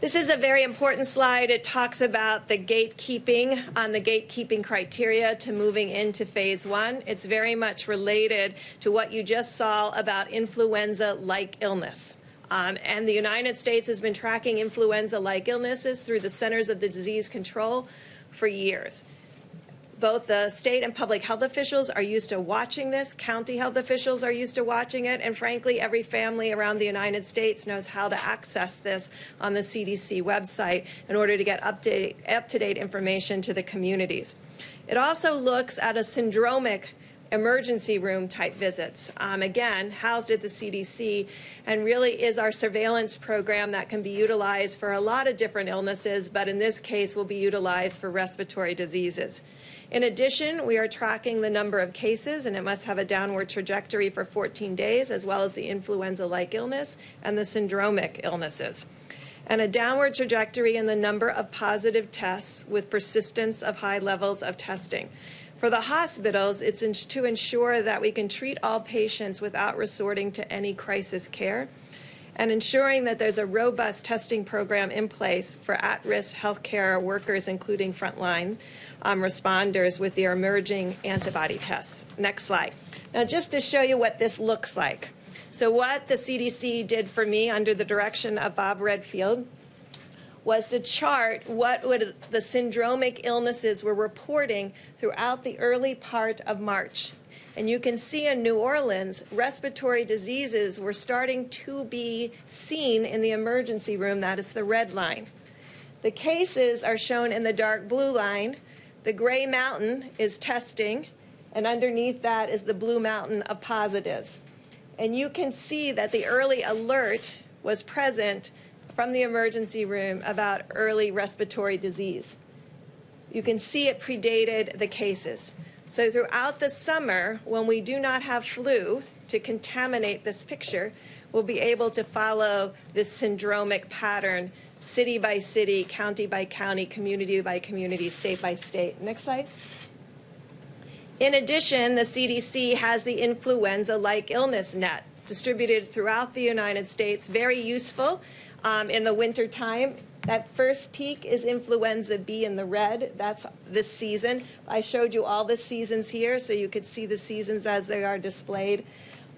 This is a very important slide. It talks about the gatekeeping, on the gatekeeping criteria to moving into phase 1. It's very much related to what you just saw about influenza-like illness. And the United States has been tracking influenza-like illnesses through the Centers of the Disease Control for years. Both the state and public health officials are used to watching this. County health officials are used to watching it. And frankly, every family around the United States knows how to access this on the CDC website in order to get up-to-date information to the communities. It also looks at a syndromic emergency room type visits, again, housed at the CDC, and really is our surveillance program that can be utilized for a lot of different illnesses, but in this case will be utilized for respiratory diseases. In addition, we are tracking the number of cases, and it must have a downward trajectory for 14 days, as well as the influenza-like illness and the syndromic illnesses, and a downward trajectory in the number of positive tests with persistence of high levels of testing. For the hospitals, it's to ensure that we can treat all patients without resorting to any crisis care, and ensuring that there's a robust testing program in place for at-risk healthcare workers, including frontline responders, with their emerging antibody tests. Next slide. Now, just to show you what this looks like. So what the CDC did for me under the direction of Bob Redfield was to chart what the syndromic illnesses were reporting throughout the early part of March. And you can see in New Orleans, respiratory diseases were starting to be seen in the emergency room. That is the red line. The cases are shown in the dark blue line. The gray mountain is testing, and underneath that is the blue mountain of positives. And you can see that the early alert was present from the emergency room about early respiratory disease. You can see it predated the cases. So throughout the summer, when we do not have flu to contaminate this picture, we'll be able to follow this syndromic pattern, city by city, county by county, community by community, state by state. Next slide. In addition, the CDC has the influenza-like illness net distributed throughout the United States, very useful in the winter time. That first peak is influenza B in the red. That's this season. I showed you all the seasons here, so you could see the seasons as they are displayed.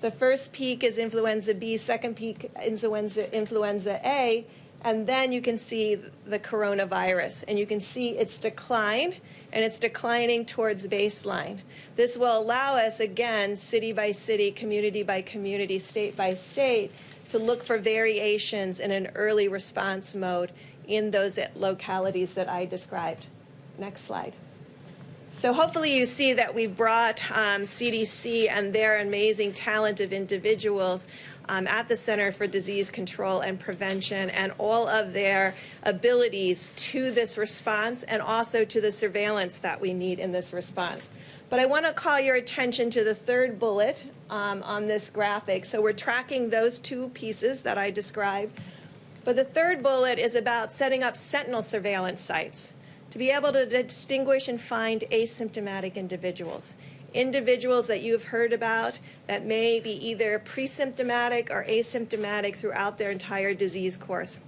The first peak is influenza B, second peak influenza A, and then you can see the coronavirus. And you can see its decline, and it's declining towards baseline. This will allow us, again, city by city, community by community, state by state, to look for variations in an early response mode in those localities that I described. Next slide. So hopefully you see that we've brought CDC and their amazing talent of individuals at the Center for Disease Control and Prevention, and all of their abilities to this response and also to the surveillance that we need in this response. But I want to call your attention to the third bullet on this graphic. So we're tracking those two pieces that I described. But the third bullet is about setting up sentinel surveillance sites to be able to distinguish and find asymptomatic individuals. Individuals that you've heard about that may be either pre-symptomatic or asymptomatic throughout their entire disease course.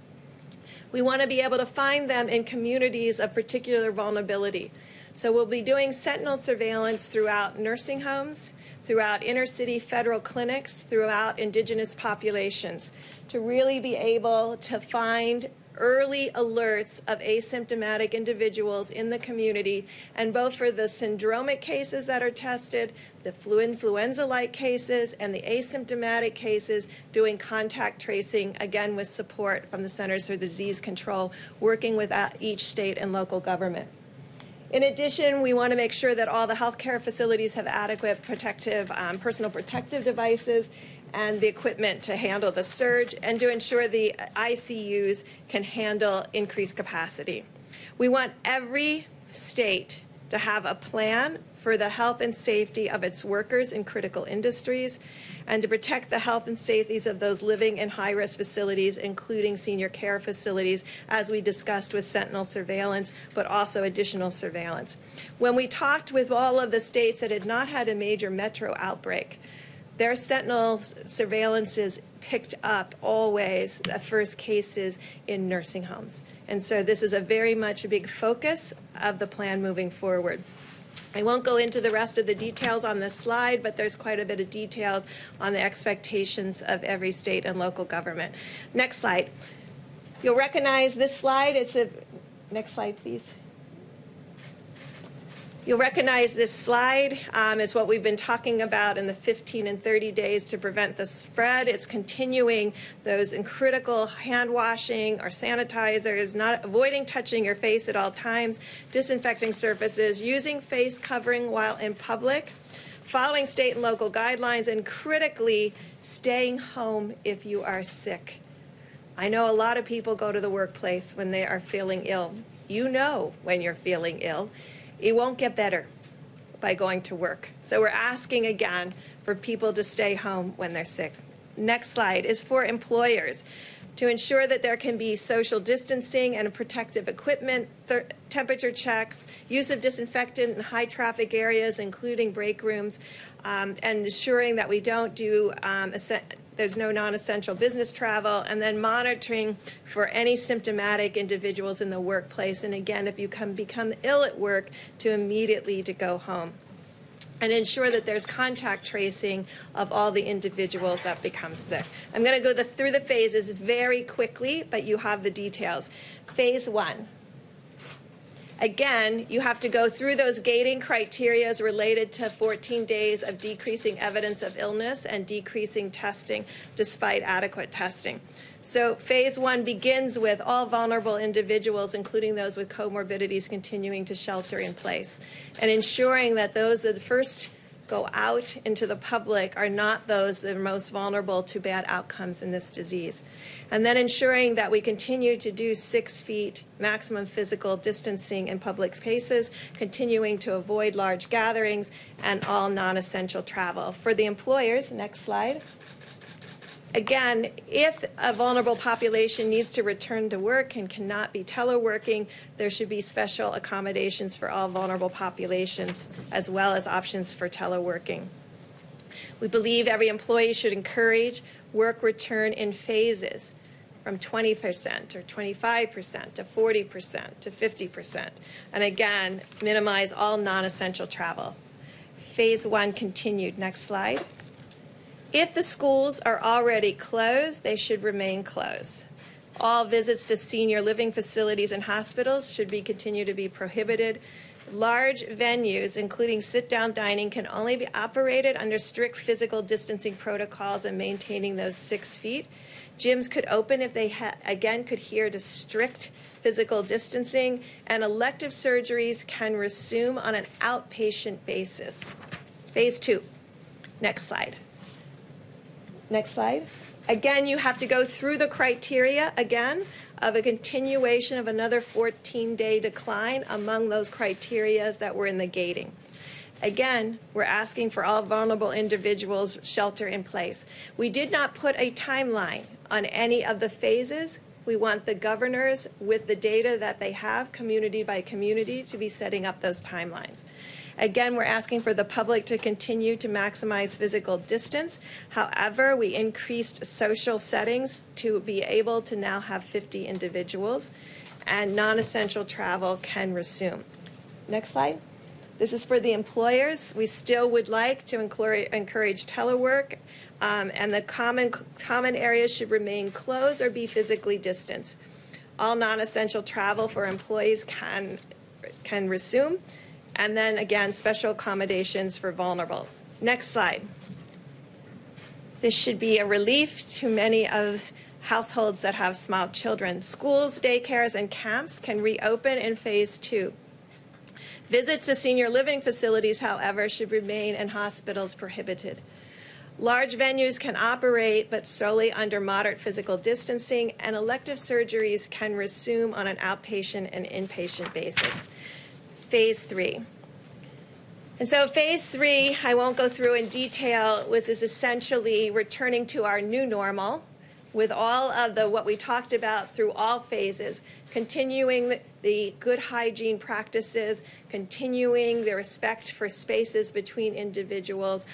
We want to be able to find them in communities of particular vulnerability. So we'll be doing sentinel surveillance throughout nursing homes, throughout inner-city federal clinics, throughout indigenous populations, to really be able to find early alerts of asymptomatic individuals in the community, and both for the syndromic cases that are tested, the influenza-like cases, and the asymptomatic cases, doing contact tracing, again with support from the Centers for Disease Control, working with each state and local government. In addition, we want to make sure that all the healthcare facilities have adequate protective, personal protective devices and the equipment to handle the surge, and to ensure the ICUs can handle increased capacity. We want every state to have a plan for the health and safety of its workers in critical industries, and to protect the health and safety of those living in high-risk facilities, including senior care facilities, as we discussed with sentinel surveillance, but also additional surveillance. When we talked with all of the states that had not had a major metro outbreak, their sentinel surveillance is picked up always the first cases in nursing homes. And so this is a very much a big focus of the plan moving forward. I won't go into the rest of the details on this slide, but there's quite a bit of details on the expectations of every state and local government. Next slide. You'll recognize this slide. Next slide, please. You'll recognize this slide. It's what we've been talking about in the 15 and 30 days to prevent the spread. It's continuing those critical hand washing or sanitizers, not avoiding touching your face at all times, disinfecting surfaces, using face covering while in public, following state and local guidelines, and critically staying home if you are sick. I know a lot of people go to the workplace when they are feeling ill. You know when you're feeling ill. It won't get better by going to work. So we're asking again for people to stay home when they're sick. Next slide is for employers to ensure that there can be social distancing and protective equipment, temperature checks, use of disinfectant in high traffic areas, including break rooms, and ensuring that we don't do there's no non-essential business travel, and then monitoring for any symptomatic individuals in the workplace. And again, if you become ill at work, to immediately to go home. And ensure that there's contact tracing of all the individuals that become sick. I'm going to go through the phases very quickly, but you have the details. Phase 1. Again, you have to go through those gating criteria related to 14 days of decreasing evidence of illness and decreasing testing despite adequate testing. So phase 1 begins with all vulnerable individuals, including those with comorbidities, continuing to shelter in place, and ensuring that those that first go out into the public are not those that are most vulnerable to bad outcomes in this disease. And then ensuring that we continue to do 6 feet maximum physical distancing in public spaces, continuing to avoid large gatherings, and all non-essential travel. For the employers, next slide. Again, if a vulnerable population needs to return to work and cannot be teleworking, there should be special accommodations for all vulnerable populations, as well as options for teleworking. We believe every employee should encourage work return in phases from 20% or 25% to 40% to 50%. And again, minimize all non-essential travel. Phase 1 continued. Next slide. If the schools are already closed, they should remain closed. All visits to senior living facilities and hospitals should continue to be prohibited. Large venues, including sit-down dining, can only be operated under strict physical distancing protocols and maintaining those 6 feet. Gyms could open if they, again, could adhere to strict physical distancing, and elective surgeries can resume on an outpatient basis. Phase 2. Next slide. Next slide. Again, you have to go through the criteria again of a continuation of another 14-day decline among those criteria that were in the gating. Again, we're asking for all vulnerable individuals shelter in place. We did not put a timeline on any of the phases. We want the governors, with the data that they have, community by community, to be setting up those timelines. Again, we're asking for the public to continue to maximize physical distance. However, we increased social settings to be able to now have 50 individuals, and non-essential travel can resume. Next slide. This is for the employers. We still would like to encourage telework, and the common areas should remain closed or be physically distanced. All non-essential travel for employees can resume. And then, again, special accommodations for vulnerable. Next slide. This should be a relief to many of households that have small children. Schools, daycares, and camps can reopen in phase 2. Visits to senior living facilities, however, should remain in hospitals prohibited. Large venues can operate, but solely under moderate physical distancing, and elective surgeries can resume on an outpatient and inpatient basis. Phase 3. And so phase 3, I won't go through in detail, is essentially returning to our new normal with all of what we talked about through all phases, continuing the good hygiene practices, continuing the respect for spaces between individuals,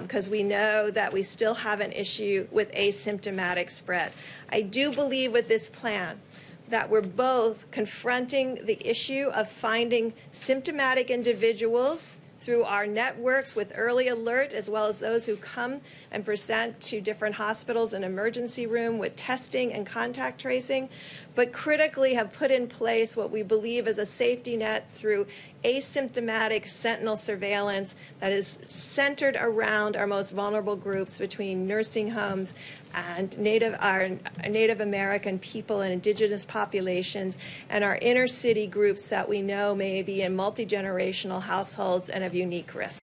because we know that we still have an issue with asymptomatic spread. I do believe with this plan that we're both confronting the issue of finding symptomatic individuals through our networks with early alert, as well as those who come and present to different hospitals and emergency room with testing and contact tracing, but critically have put in place what we believe is a safety net through asymptomatic sentinel surveillance that is centered around our most vulnerable groups between nursing homes and our Native American people and indigenous populations, and our inner city groups that we know may be in multi-generational households and of unique risk.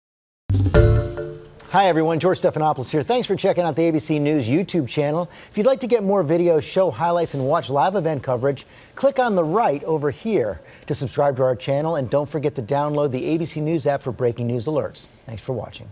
Hi everyone, George Stephanopoulos here. Thanks for checking out the ABC News YouTube channel. If you'd like to get more videos, show highlights, and watch live event coverage, click on the right over here to subscribe to our channel, and don't forget to download the ABC News app for breaking news alerts. Thanks for watching.